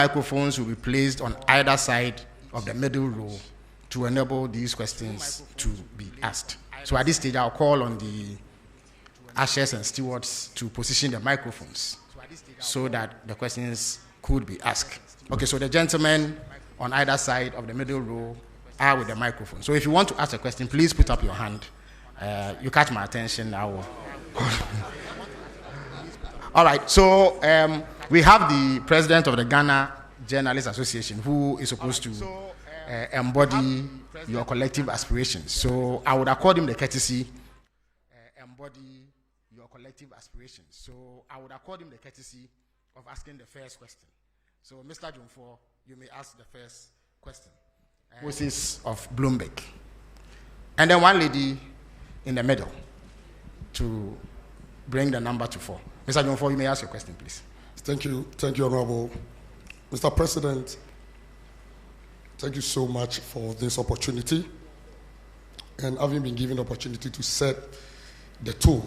Microphones will be placed on either side of the middle row to enable these questions to be asked. So at this stage, I'll call on the ushers and stewards to position the microphones so that the questions could be asked. Okay, so the gentlemen on either side of the middle row are with the microphone. So if you want to ask a question, please put up your hand. You catch my attention, I will. All right, so we have the president of the Ghana Journalists Association who is supposed to embody your collective aspirations. So I would accord him the courtesy of asking the first question. So Mr. Jumfo, you may ask the first question. Moses of Bloomberg. And then one lady in the middle to bring the number to 4. Mr. Jumfo, you may ask your question, please. Thank you, Honorable. Mr. President, thank you so much for this opportunity. And having been given the opportunity to set the tone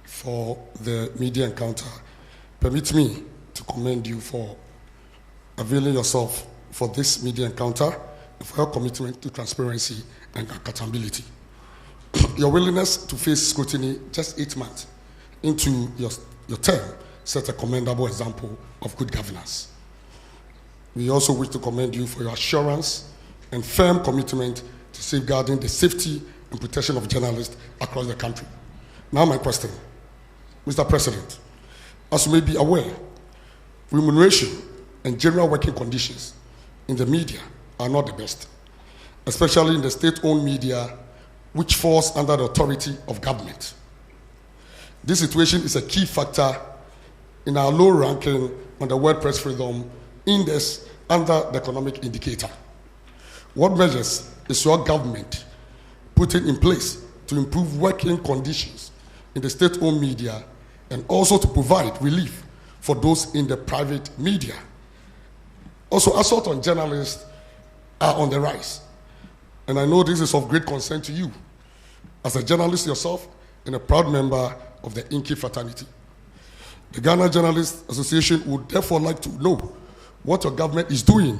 for the media encounter, permit me to commend you for availing yourself for this media encounter and for your commitment to transparency and accountability. Your willingness to face scrutiny just 8 months into your term set a commendable example of good governance. We also wish to commend you for your assurance and firm commitment to safeguarding the safety and protection of journalists across the country. Now my question, Mr. President, as you may be aware, remuneration and general working conditions in the media are not the best, especially in the state-owned media, which falls under the authority of government. This situation is a key factor in our low ranking on the World Press Freedom Index under the economic indicator. What measures is your government putting in place to improve working conditions in the state-owned media and also to provide relief for those in the private media? Also, assault on journalists are on the rise. And I know this is of great concern to you as a journalist yourself and a proud member of the Inky fraternity. The Ghana Journalists Association would therefore like to know what your government is doing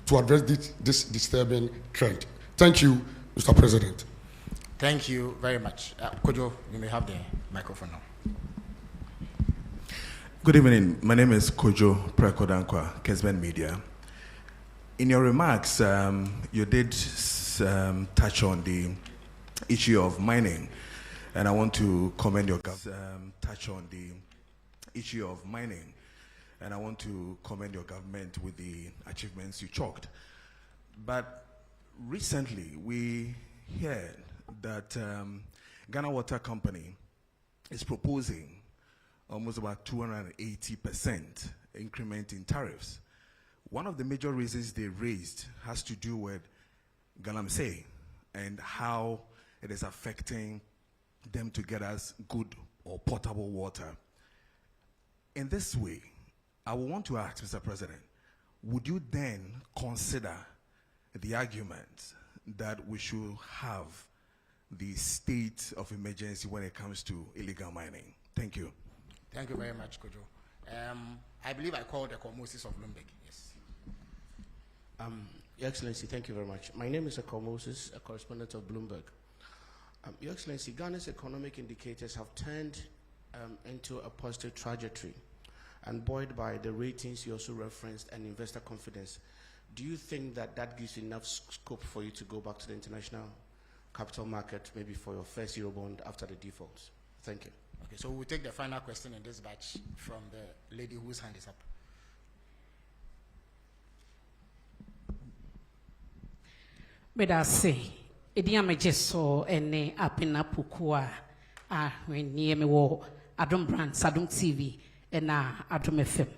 to address this disturbing trend. Thank you, Mr. President. Thank you very much. Kojo, you may have the microphone now. Good evening. My name is Kojo Prekodankwa, Kesben Media. In your remarks, you did touch on the issue of mining, and I want to commend your government. And I want to commend your government with the achievements you chalked. But recently, we heard that Ghana Water Company is proposing almost about 280% increment in tariffs. One of the major reasons they raised has to do with Galamsey and how it is affecting them to get us good or potable water. In this way, I would want to ask, Mr. President, would you then consider the argument that we should have the state of emergency when it comes to illegal mining? Thank you. Thank you very much, Kojo. I believe I called the Moses of Bloomberg. Yes. Your Excellency, thank you very much. My name is Akol Moses, a correspondent of Bloomberg. Your Excellency, Ghana's economic indicators have turned into a positive trajectory, and buoyed by the ratings you also referenced and investor confidence. Do you think that that gives you enough scope for you to go back to the international capital market, maybe for your first Eurobond after the defaults? Thank you. Okay, so we'll take the final question in this batch from the lady whose hand is up. But I say, Ediamejeso ene apina pukua when near me wo Adom Brand, Sadum TV, and Adom FM.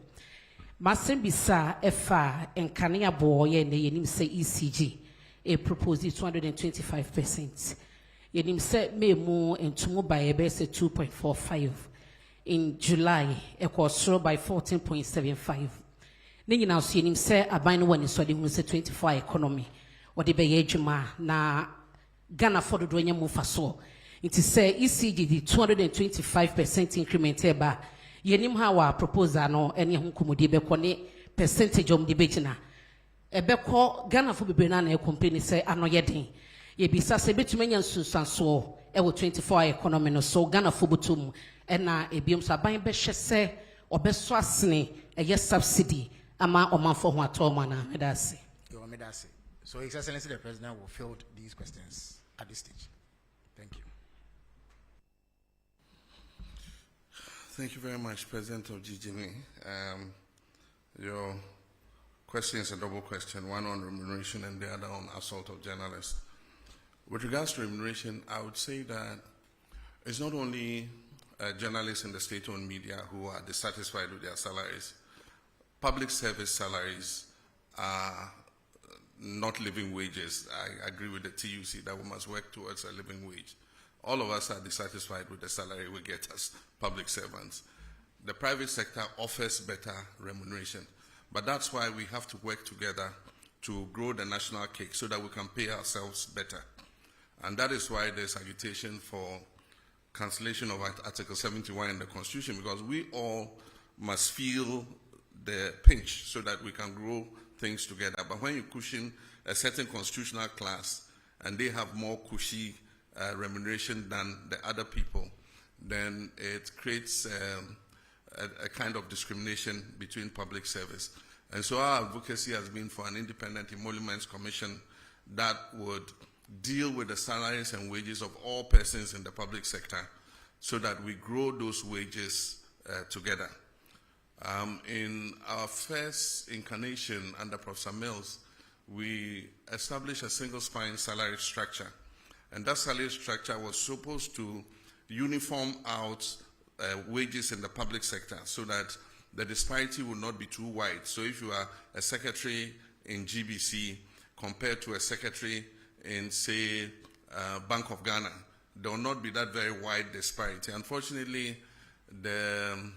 Masen bisa efa enkania boy and yenim say ECG a proposed 225%. Yenim say me more and tumo by a base 2.45. In July, it was so by 14.75. Then you now see him say a bine one is so the 24 economy. What the Bayejuma na Ghana for the Duenya Mufaso. It is say ECG the 225% increment eba. Yenim hawa proposal no any hunkumudi bekone percentage of the betina. Ebeko Ghana for Bebrana company say ano yedin. Ye bisa se betumen yan susan so ewo 24 economy no so Ghana for butum ena ebiom saban be hye obeso asene eye subsidy ama omanfo ho atoma na medase. Your medase. So His Excellency the President will field these questions at this stage. Thank you. Thank you very much, President of GGME. Your question is a double question, one on remuneration and the other on assault of journalists. With regards to remuneration, I would say that it's not only journalists in the state-owned media who are dissatisfied with their salaries. Public service salaries are not living wages. I agree with the TUC that we must work towards a living wage. All of us are dissatisfied with the salary we get as public servants. The private sector offers better remuneration, but that's why we have to work together to grow the national cake so that we can pay ourselves better. And that is why there's agitation for cancellation of Article 71 in the Constitution, because we all must feel the pinch so that we can grow things together. But when you cushion a certain constitutional class and they have more cushy remuneration than the other people, then it creates a kind of discrimination between public service. And so our advocacy has been for an independent emoluments commission that would deal with the salaries and wages of all persons in the public sector so that we grow those wages together. In our first incarnation under Professor Mills, we established a single spine salary structure. And that salary structure was supposed to uniform out wages in the public sector so that the disparity would not be too wide. So if you are a secretary in GBC compared to a secretary in, say, Bank of Ghana, there will not be that very wide disparity. Unfortunately, the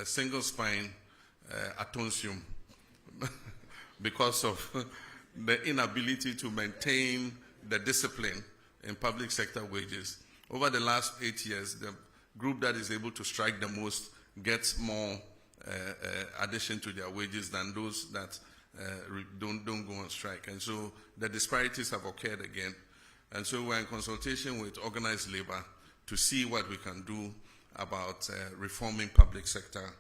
single spine atonsium, because of the inability to maintain the discipline in public sector wages. Over the last 8 years, the group that is able to strike the most gets more addition to their wages than those that don't go on strike. And so the disparities have occurred again. And so we're in consultation with organized labor to see what we can do about reforming public sector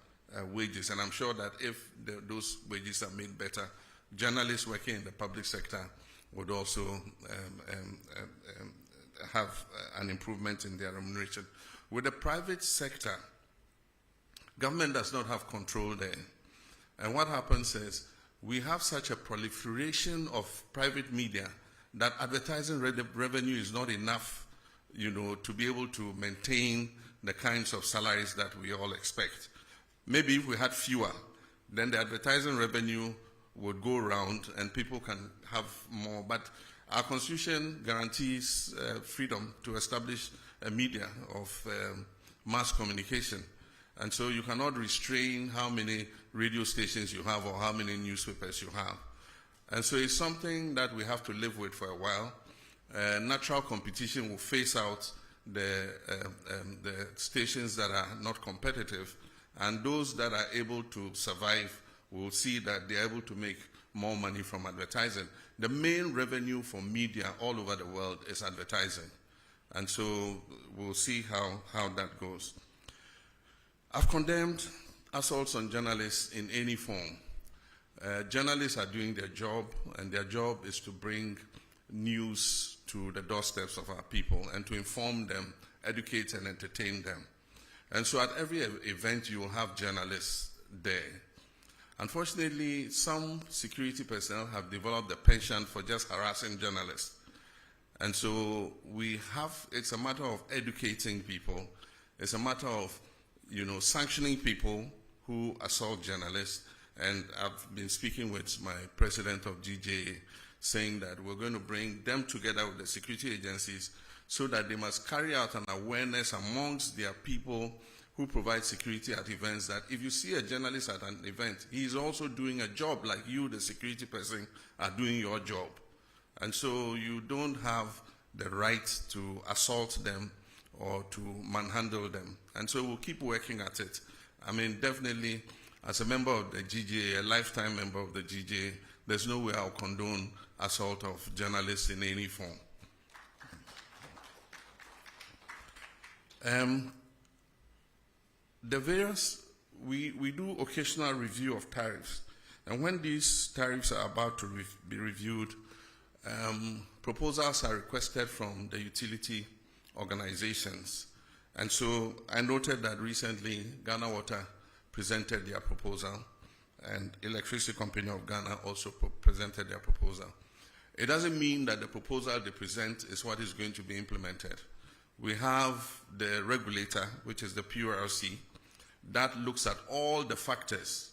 wages. And I'm sure that if those wages are made better, journalists working in the public sector would also have an improvement in their remuneration. With the private sector, government does not have control there. And what happens is we have such a proliferation of private media that advertising revenue is not enough, to be able to maintain the kinds of salaries that we all expect. Maybe if we had fewer, then the advertising revenue would go around and people can have more. But our Constitution guarantees freedom to establish a media of mass communication. And so you cannot restrain how many radio stations you have or how many newspapers you have. And so it's something that we have to live with for a while. Natural competition will phase out the stations that are not competitive, and those that are able to survive will see that they're able to make more money from advertising. The main revenue for media all over the world is advertising. And so we'll see how that goes. I've condemned assaults on journalists in any form. Journalists are doing their job, and their job is to bring news to the doorsteps of our people and to inform them, educate and entertain them. And so at every event you will have journalists there. Unfortunately, some security personnel have developed a penchant for just harassing journalists. And so it's a matter of educating people. It's a matter of, sanctioning people who assault journalists. And I've been speaking with my president of GJA, saying that we're going to bring them together with the security agencies so that they must carry out an awareness amongst their people who provide security at events, that if you see a journalist at an event, he's also doing a job like you, the security person, are doing your job. And so you don't have the right to assault them or to manhandle them. And so we'll keep working at it. I mean, definitely As a member of the GJA, a lifetime member of the GJA, there's no way I'll condone assault of journalists in any form. The various, we do occasional review of tariffs. And when these tariffs are about to be reviewed, proposals are requested from the utility organizations. And so I noted that recently Ghana Water presented their proposal, and Electricity Company of Ghana also presented their proposal. It doesn't mean that the proposal they present is what is going to be implemented. We have the regulator, which is the PURC, that looks at all the factors,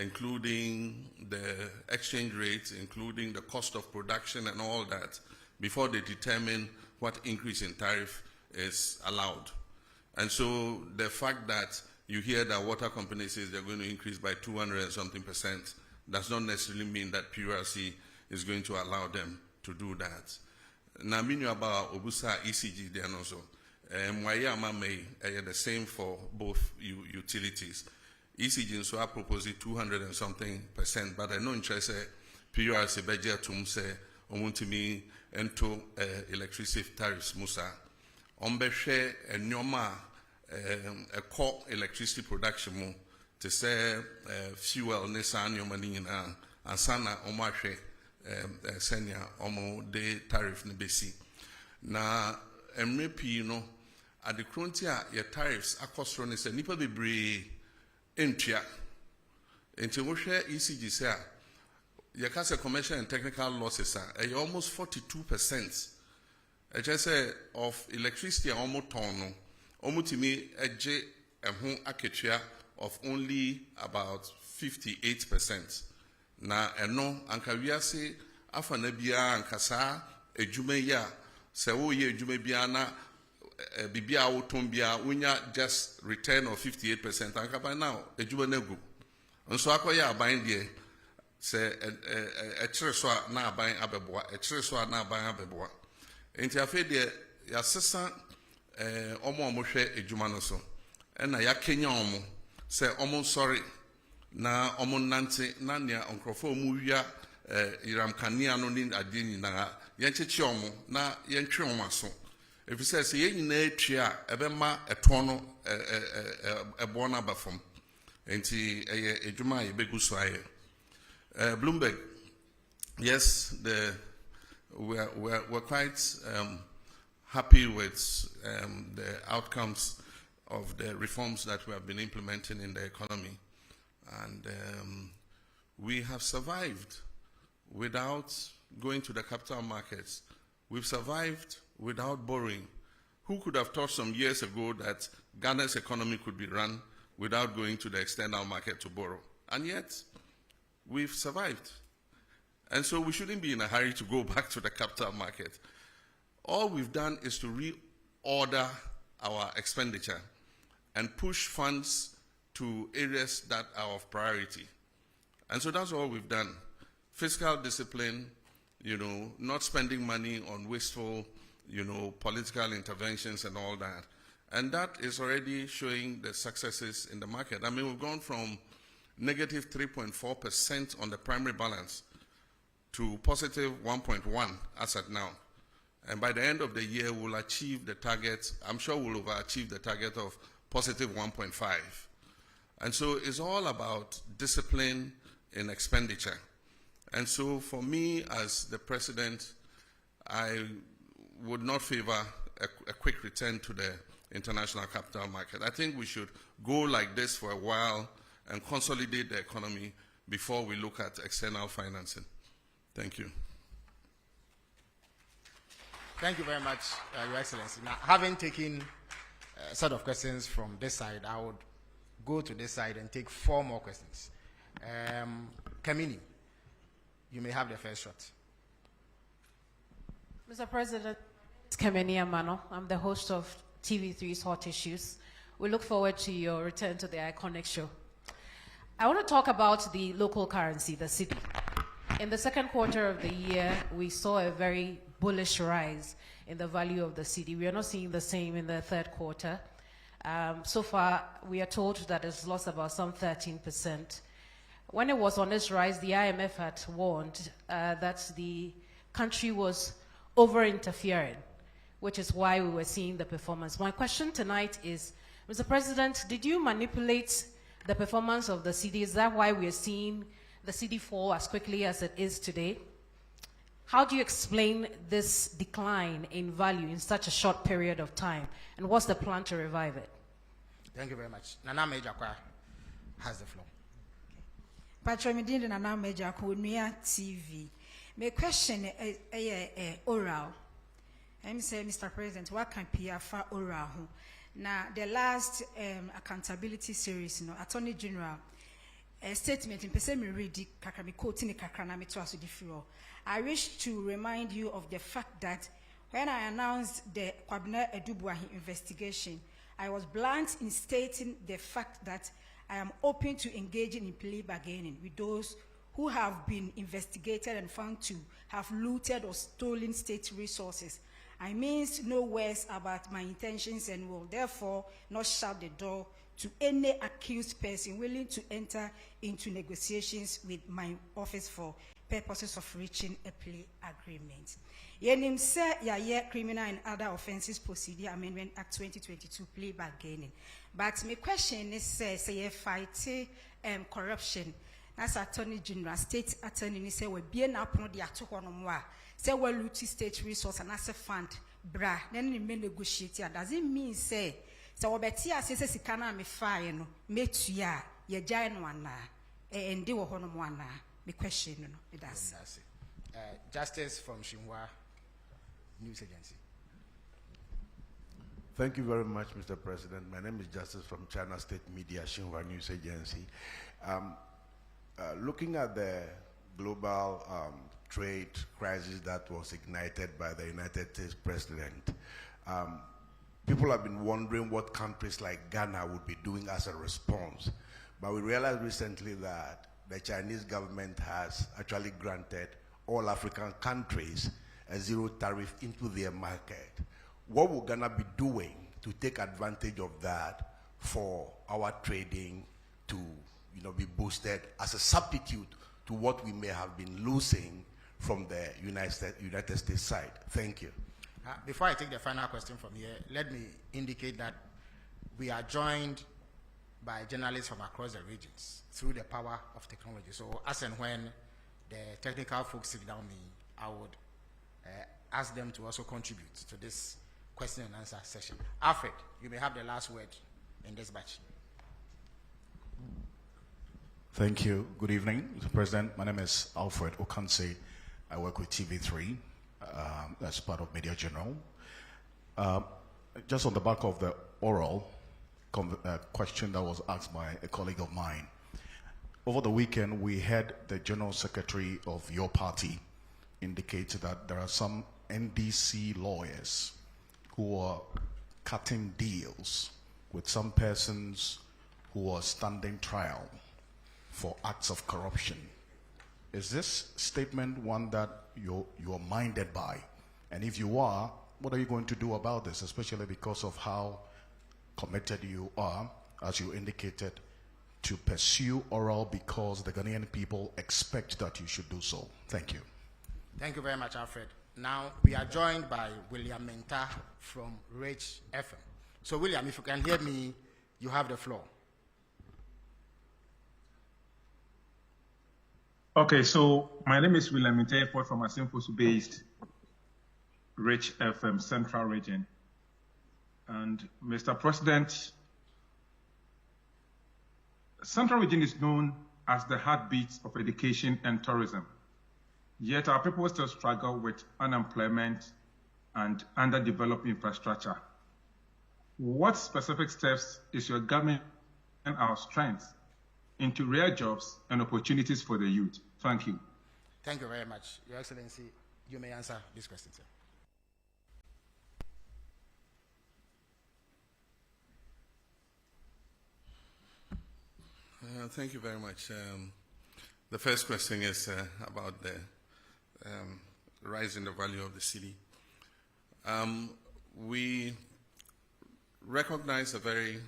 including the exchange rates, including the cost of production and all that, before they determine what increase in tariff is allowed. And so the fact that you hear that water companies says they're going to increase by 200 and something percent does not necessarily mean that PURC is going to allow them to do that. Now, meaning about Obusa ECG then also, the same for both utilities. ECG so I propose 200 and something percent, but I know interest PURC budget to say me into electricity tariffs musa. Share a nyoma a core electricity production mo to say fuel nesa nyoma ni na ansana omahwe senya omo de tariff ne besi na MRP no at the frontier your tariffs akosro ne say nipa bebre entua enti wo hwe ECG say your case commercial and technical losses are almost 42%. I just say of electricity almost ton almost me eje ehun aketua of only about 58%. Na eno anka wiase afa na bia anka saa edwuma ya se wo ye edwuma bia na bibia wo ton bia wonya just return of 58% anka by now edwuma na gu nso akoya aban de se kire so na aban abeboa kire so na aban abeboa enti afi de ya sesa omo hwe edwuma no so na ya kenya omo se omo sorry na omo nante na nia onkrofo mu wia iram kania no ni ade nyina yencheche omo na yentwe omo aso efise se yenyina etwa ebema eto no ebo na bafom enti edwuma ye begu so aye Bloomberg, yes, we're quite happy with the outcomes of the reforms that we have been implementing in the economy. And we have survived without going to the capital markets. We've survived without borrowing. Who could have thought some years ago that Ghana's economy could be run without going to the external market to borrow? And yet, we've survived. And so we shouldn't be in a hurry to go back to the capital market. All we've done is to reorder our expenditure and push funds to areas that are of priority. And so that's all we've done. Fiscal discipline, not spending money on wasteful, political interventions and all that. And that is already showing the successes in the market. I mean, we've gone from negative 3.4% on the primary balance to positive 1.1 as at now. And by the end of the year, we'll achieve the target. I'm sure we'll overachieve the target of positive 1.5. And so it's all about discipline in expenditure. And so for me as the president, I would not favor a quick return to the international capital market. I think we should go like this for a while and consolidate the economy before we look at external financing. Thank you. Thank you very much, Your Excellency. Now, having taken a set of questions from this side, I would go to this side and take 4 more questions. Kamini, you may have the first shot. Mr. President, it's Kamini Amano. I'm the host of TV3's Hot Issues. We look forward to your return to the iconic show. I want to talk about the local currency, the cedi. In the second quarter of the year, we saw a very bullish rise in the value of the cedi. We are not seeing the same in the third quarter. So far, we are told that it's lost about some 13%. When it was on its rise, the IMF had warned that the country was over-interfering, which is why we were seeing the performance. My question tonight is, Mr. President, did you manipulate the performance of the cedi? Is that why we are seeing the cedi fall as quickly as it is today? How do you explain this decline in value in such a short period of time? And what's the plan to revive it? Thank you very much. Nana Mejakwa has the floor. Patramidin Nana Mejakwa, TV. My question is oral. I'm saying, Mr. President, what can PFA oral? Now, the last accountability series, Attorney General, a statement in Pesemi Redi Kakami quoting Kakranami to us. I wish to remind you of the fact that when I announced the Kwabena Edubuahi investigation, I was blunt in stating the fact that I am open to engaging in plea bargaining with those who have been investigated and found to have looted or stolen state resources. I mean no words about my intentions and will therefore not shut the door to any accused person willing to enter into negotiations with my office for purposes of reaching a plea agreement. Yenim se ya criminal and other offenses procedure amendment act 2022 plea bargaining. But my question is say fight corruption. That's Attorney General, State Attorney say we be na upon the atohonomwa. Say we loot state resource and as a fund bra. Then we may negotiate. Does it mean say we beti asese sikana me fire no me tuya ye jai no ana and they were honomwana. My question no it does. Justice from Shinhua News Agency. Thank you very much, Mr. President. My name is Justice from China State Media, Shinhua News Agency. Looking at the global trade crisis that was ignited by the United States President, people have been wondering what countries like Ghana would be doing as a response. But we realized recently that the Chinese government has actually granted all African countries a zero tariff into their market. What will Ghana be doing to take advantage of that for our trading to be boosted as a substitute to what we may have been losing from the United States side? Thank you. Before I take the final question from here, let me indicate that we are joined by journalists from across the regions through the power of technology. So as and when the technical folks sit down me, I would ask them to also contribute to this question and answer session. Alfred, you may have the last word in this batch. Thank you. Good evening, Mr. President. My name is Alfred Okanse. I work with TV3 as part of Media General. Just on the back of the oral question that was asked by a colleague of mine, over the weekend we had the General Secretary of your party indicate that there are some NDC lawyers who are cutting deals with some persons who are standing trial for acts of corruption. Is this statement one that you're minded by? And if you are, what are you going to do about this, especially because of how committed you are, as you indicated, to pursue oral because the Ghanaian people expect that you should do so? Thank you. Thank you very much, Alfred. Now, we are joined by William Menta from Rich FM. So, William, if you can hear me, you have the floor. Okay, so my name is William Menta from Asimfosu-based Rich FM Central Region. And Mr. President, Central Region is known as the heartbeat of education and tourism. Yet our people still struggle with unemployment and underdeveloped infrastructure. What specific steps is your government and our strengths into real jobs and opportunities for the youth? Thank you. Thank you very much. Your Excellency, you may answer this question, sir. Thank you very much. The first question is about the rise in the value of the cedi. We recognized a very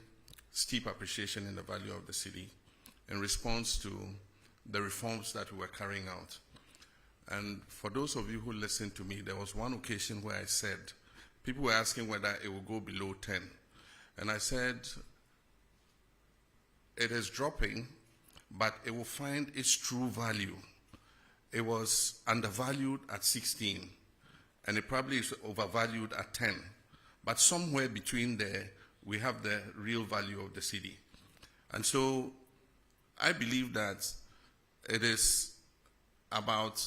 steep appreciation in the value of the cedi in response to the reforms that we were carrying out. And for those of you who listened to me, there was one occasion where I said, people were asking whether it will go below 10. And I said, it is dropping, but it will find its true value. It was undervalued at 16, and it probably is overvalued at 10. But somewhere between there, we have the real value of the cedi. And so I believe that it is about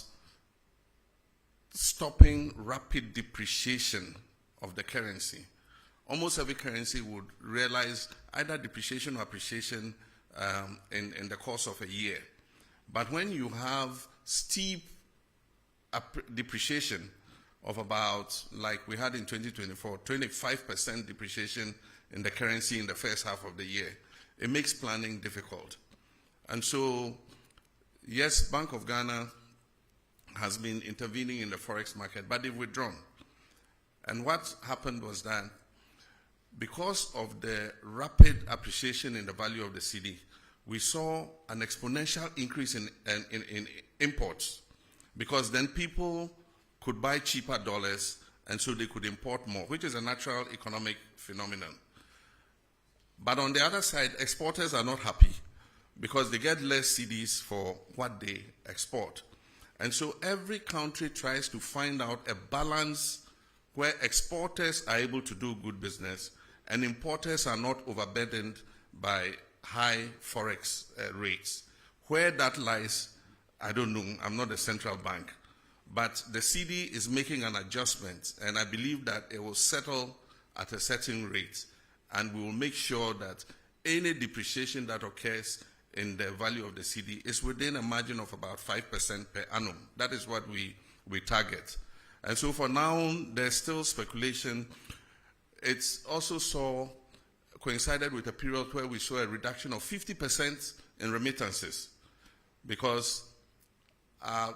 stopping rapid depreciation of the currency. Almost every currency would realize either depreciation or appreciation in the course of a year. But when you have steep depreciation of about, like we had in 2024, 25% depreciation in the currency in the first half of the year, it makes planning difficult. And so, yes, Bank of Ghana has been intervening in the forex market, but they've withdrawn. And what happened was that because of the rapid appreciation in the value of the cedi, we saw an exponential increase in imports, because then people could buy cheaper dollars and so they could import more, which is a natural economic phenomenon. But on the other side, exporters are not happy because they get less cedis for what they export. And so every country tries to find out a balance where exporters are able to do good business and importers are not overburdened by high forex rates. Where that lies, I don't know. I'm not a central bank. But the cedi is making an adjustment, and I believe that it will settle at a certain rate, and we will make sure that any depreciation that occurs in the value of the cedi is within a margin of about 5% per annum. That is what we target. And so for now, there's still speculation. It's also coincided with a period where we saw a reduction of 50% in remittances, because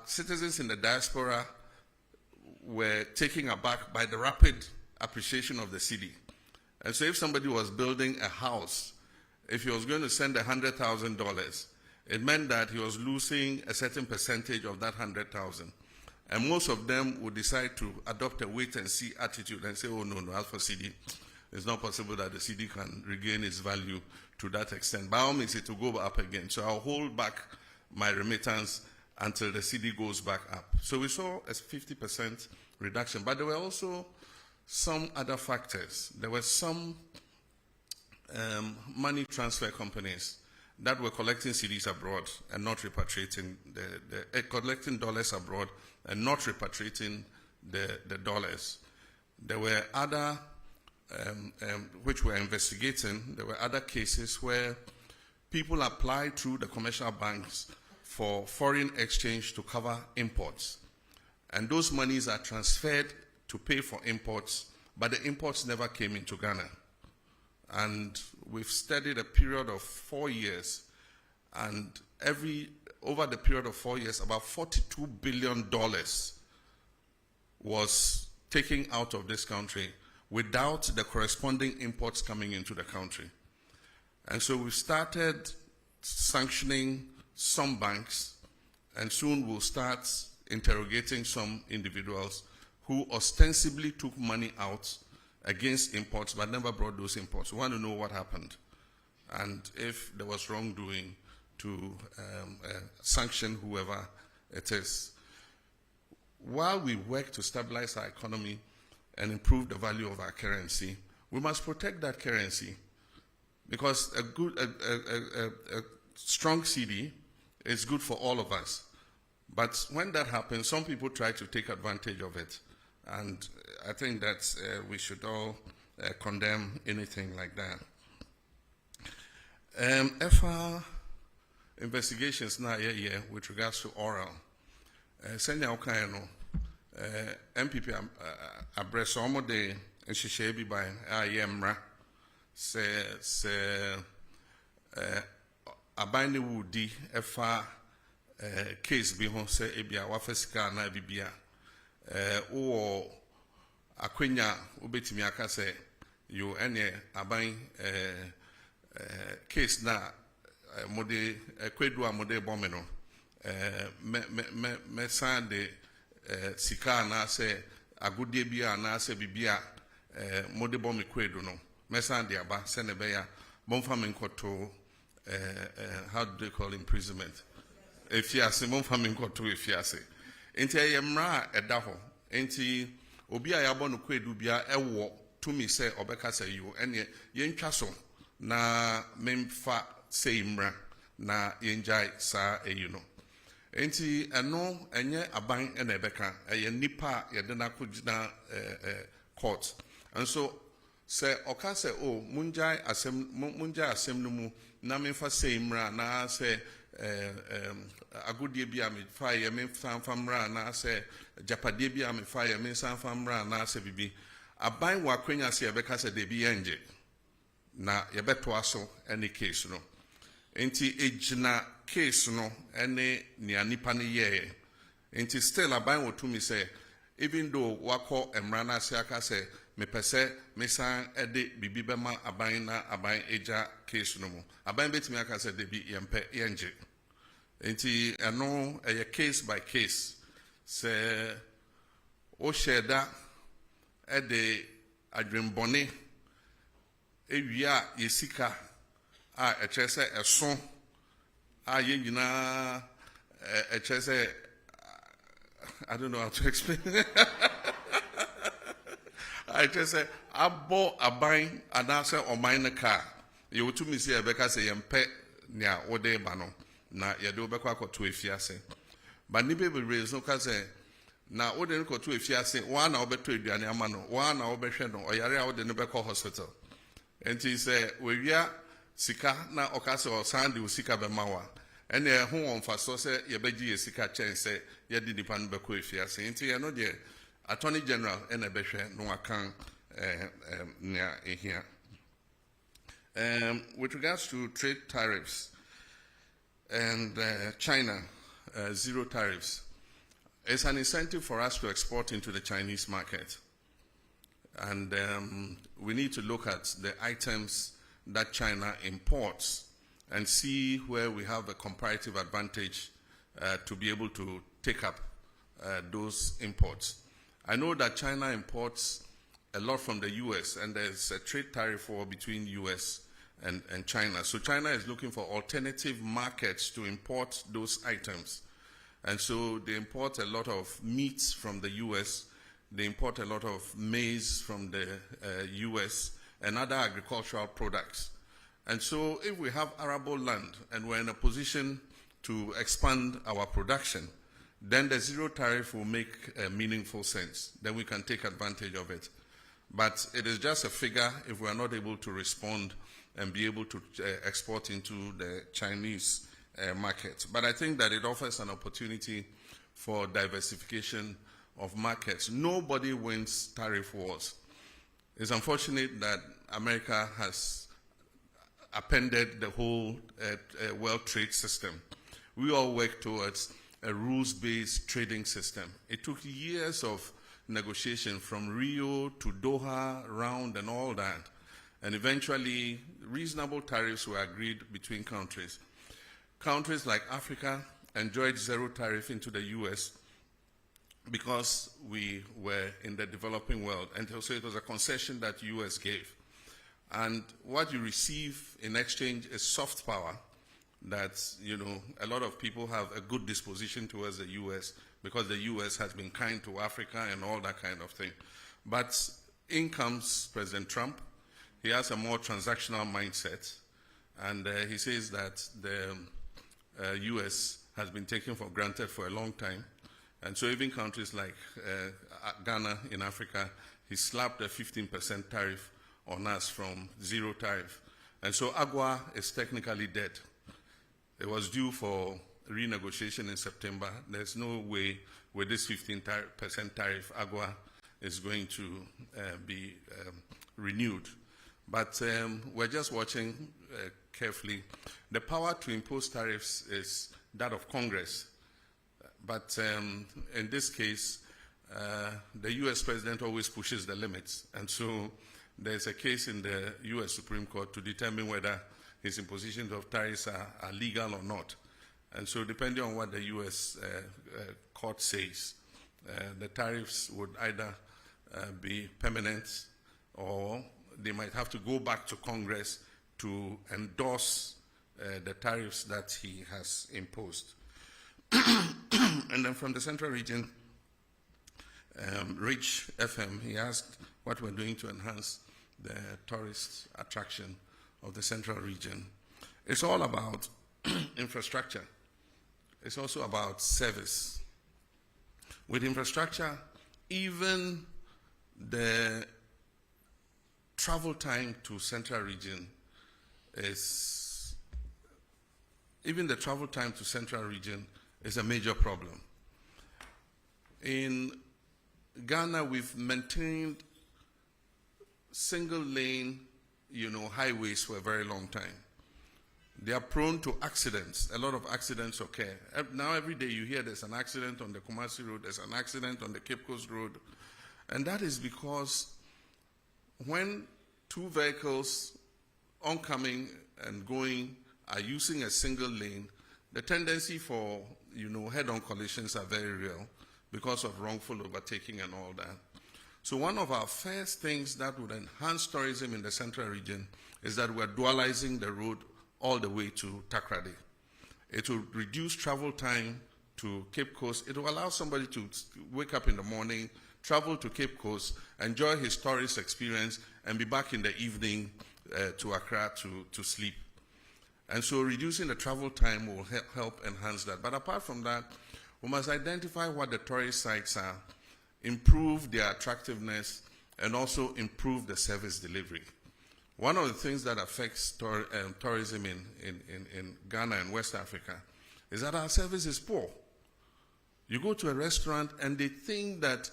citizens in the diaspora were taken aback by the rapid appreciation of the cedi. And so if somebody was building a house, if he was going to send $100,000, it meant that he was losing a certain percentage of that 100,000. And most of them would decide to adopt a wait-and-see attitude and say, oh, no, as for cedi, it's not possible that the cedi can regain its value to that extent. By all means, it will go up again. So I'll hold back my remittance until the cedi goes back up. So we saw a 50% reduction. But there were also some other factors. There were some money transfer companies that were collecting cedis abroad and not repatriating collecting dollars abroad and not repatriating the dollars. There were other, which we're investigating, there were other cases where people applied through the commercial banks for foreign exchange to cover imports. And those monies are transferred to pay for imports, but the imports never came into Ghana. And we've studied a period of 4 years, and over the period of 4 years, about $42 billion was taken out of this country without the corresponding imports coming into the country. And so we've started sanctioning some banks, and soon we'll start interrogating some individuals who ostensibly took money out against imports but never brought those imports. We want to know what happened and if there was wrongdoing to sanction whoever it is. While we work to stabilize our economy and improve the value of our currency, we must protect that currency, because a strong cedi is good for all of us. But when that happens, some people try to take advantage of it. And I think that we should all condemn anything like that. FR investigations now with regards to oral. Senya Okayano, MPP Abresomo de Nshishebi by Ayemra se Abani Wudi FR case bi ho se ebia wafesika na bibia o akwenya obetimi aka se you any aban case na mode kwedu amode bomeno me sande sika na se agudie bia na se bibia mode bomi kwedu no me sande aba se ne be ya bomfa me nkoto how do they call imprisonment efiase bomfa me nkoto efiase enti ayemra edaho enti obi a yabɔ no kwedu bia ɛwɔ tumi sɛ ɔbɛka sɛ yo ɛne yɛntwa so na memfa sɛ imra na yɛngyae saa ɛyi no enti ɛno ɛnyɛ aban ɛna ɛbɛka ɛyɛ nipa a yɛde no akɔgyina court nso sɛ ɔka sɛ o mungyae asɛm no mu na memfa sɛ imra na sɛ agodie bi a mefa yɛ memfa mmra na sɛ japadie bi a mefa yɛ memfa mmra na sɛ bibi aban wɔ akwanya sɛ yɛbɛka sɛ de bi yɛngye na yɛbɛtoa so ɛne case no enti egyina case no ɛne nea nipa no yɛɛ enti still aban wɔ tumi sɛ even though wakɔ mmra no ase aka sɛ mepɛ sɛ mesan ɛde bibi bɛma aban na aban egya case no mu aban bɛtumi aka sɛ de bi yɛmpɛ yɛngye enti ɛno ɛyɛ case by case sɛ o hyɛda ɛde adwembɔne ewia yɛsika a ɛkyerɛ sɛ ɛso a yɛn nyinaa ɛkyerɛ sɛ I don't know how to explain ɛkyerɛ sɛ abɔ aban anaasɛ ɔman no kaa yɛwɔtumi sɛ yɛbɛka sɛ yɛmpɛ nea wode ba no na yɛde wobɛkɔ akɔto efiase ba nipa bebree so ka sɛ na wode no kɔto efiase waa na wobɛtɔ aduane ama no waa na wobɛhwɛ no ɔyare a wode no bɛkɔ hospital enti sɛ wɔwia sika na ɔka sɛ ɔsan de wo sika bɛma wa ɛne ɛho wɔ mfasoɔ sɛ yɛbɛgye yɛ sika kyɛn sɛ yɛde nipa no bɛkɔ efiase enti yɛno deɛ attorney general ɛna ɛbɛhwɛ no wakan nea ehia with regards to trade tariffs and China zero tariffs. It's an incentive for us to export into the Chinese market. And we need to look at the items that China imports and see where we have a comparative advantage to be able to take up those imports. I know that China imports a lot from the US, and there's a trade tariff war between US and China. So China is looking for alternative markets to import those items. And so they import a lot of meats from the US, they import a lot of maize from the US, and other agricultural products. And so if we have arable land and we're in a position to expand our production, then the zero tariff will make meaningful sense. Then we can take advantage of it. But it is just a figure if we are not able to respond and be able to export into the Chinese market. But I think that it offers an opportunity for diversification of markets. Nobody wins tariff wars. It's unfortunate that America has appended the whole world trade system. We all work towards a rules-based trading system. It took years of negotiation from Rio to Doha round and all that. And eventually, reasonable tariffs were agreed between countries. Countries like Africa enjoyed zero tariff into the US because we were in the developing world. And so it was a concession that US gave. And what you receive in exchange is soft power that, you know, a lot of people have a good disposition towards the US because the US has been kind to Africa and all that kind of thing. But in comes President Trump. He has a more transactional mindset, and he says that the US has been taken for granted for a long time. And so even countries like Ghana in Africa, he slapped a 15% tariff on us from zero tariff. And so AGUA is technically dead. It was due for renegotiation in September. There's no way with this 15% tariff, AGUA is going to be renewed. But we're just watching carefully. The power to impose tariffs is that of Congress. But in this case, the US president always pushes the limits. And so there's a case in the U.S. Supreme Court to determine whether his impositions of tariffs are legal or not. And so depending on what the U.S. court says, the tariffs would either be permanent, or they might have to go back to Congress to endorse the tariffs that he has imposed. And then from the Central Region, Rich FM, he asked what we're doing to enhance the tourist attraction of the Central Region. It's all about infrastructure. It's also about service. With infrastructure, even the travel time to Central Region is a major problem. In Ghana, we've maintained single lane, highways for a very long time. They are prone to accidents. A lot of accidents occur. Now every day you hear there's an accident on the Kumasi Road, there's an accident on the Cape Coast Road. And that is because when two vehicles oncoming and going are using a single lane, the tendency for, head-on collisions are very real because of wrongful overtaking and all that. So one of our first things that would enhance tourism in the Central Region is that we're dualizing the road all the way to Takoradi. It will reduce travel time to Cape Coast. It will allow somebody to wake up in the morning, travel to Cape Coast, enjoy his tourist experience, and be back in the evening to Accra to sleep. And so reducing the travel time will help enhance that. But apart from that, we must identify what the tourist sites are, improve their attractiveness, and also improve the service delivery. One of the things that affects tourism in Ghana and West Africa is that our service is poor. You go to a restaurant and they think that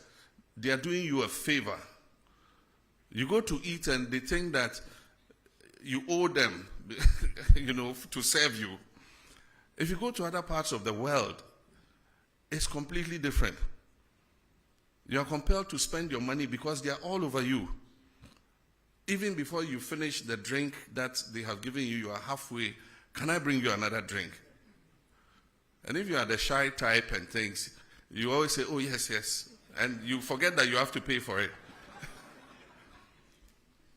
they are doing you a favor. You go to eat and they think that you owe them, to serve you. If you go to other parts of the world, it's completely different. You are compelled to spend your money because they are all over you. Even before you finish the drink that they have given you, you are halfway. Can I bring you another drink? And if you are the shy type and things, you always say, oh, yes, yes. And you forget that you have to pay for it.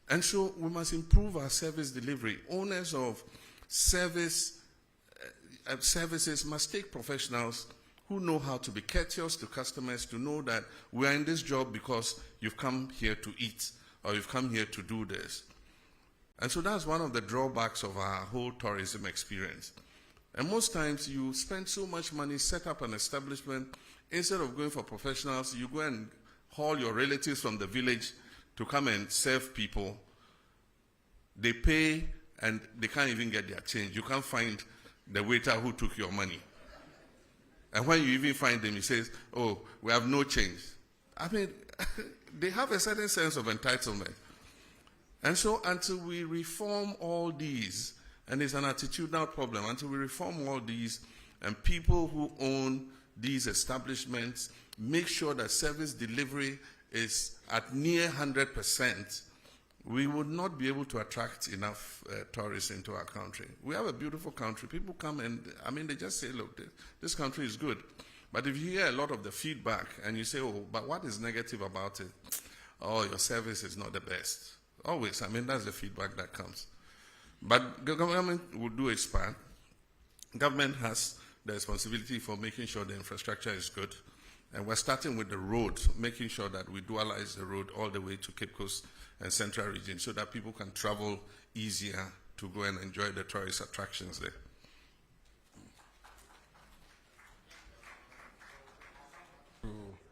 And so we must improve our service delivery. Owners of services must take professionals who know how to be courteous to customers, to know that we are in this job because you've come here to eat or you've come here to do this. And so that's one of the drawbacks of our whole tourism experience. And most times you spend so much money, set up an establishment, instead of going for professionals, you go and haul your relatives from the village to come and serve people. They pay and they can't even get their change. You can't find the waiter who took your money. And when you even find them, he says, oh, we have no change. I mean, they have a certain sense of entitlement. And so until we reform all these, and it's an attitudinal problem, until we reform all these, and people who own these establishments make sure that service delivery is at near 100%, we would not be able to attract enough tourists into our country. We have a beautiful country. People come and, they just say, look, this country is good. But if you hear a lot of the feedback and you say, oh, but what is negative about it? Oh, your service is not the best. Always, that's the feedback that comes. But the government will do its part. Government has the responsibility for making sure the infrastructure is good. And we're starting with the road, making sure that we dualize the road all the way to Cape Coast and Central Region so that people can travel easier to go and enjoy the tourist attractions there.